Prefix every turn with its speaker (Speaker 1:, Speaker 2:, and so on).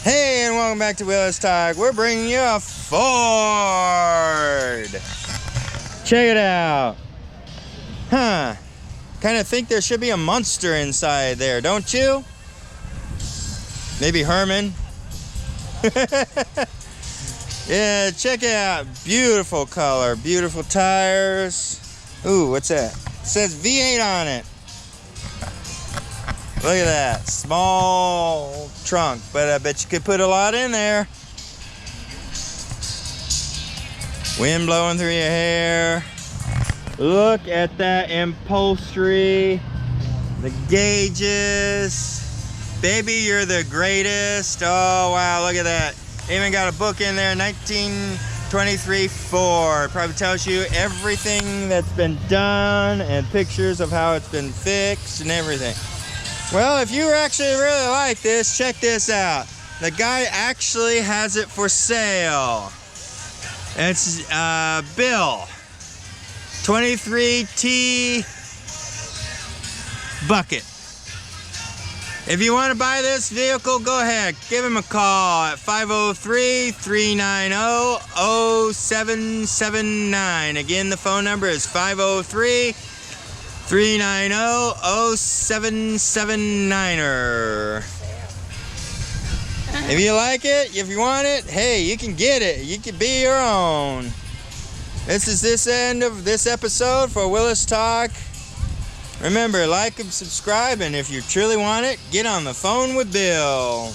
Speaker 1: Hey, and welcome back to Willis Talk. We're bringing you a Ford. Check it out. Huh. Kind of think there should be a monster inside there, don't you? Maybe Herman. Yeah, check it out. Beautiful color, beautiful tires. Ooh, what's that? It says V8 on it. Look at that. Small trunk, but I bet you could put a lot in there. Wind blowing through your hair. Look at that upholstery. The gauges. Baby, you're the greatest. Oh, wow, look at that. Even got a book in there, 1923 Ford. Probably tells you everything that's been done and pictures of how it's been fixed and everything. Well, if you actually really like this, check this out. The guy actually has it for sale. It's Bill. 23T bucket. If you want to buy this vehicle, go ahead. Give him a call at 503-390-0779. Again, the phone number is 503-390-0779. If you like it, if you want it, hey, you can get it. You can be your own. This is this end of this episode for Willis Talk. Remember, like and subscribe, and if you truly want it, get on the phone with Bill.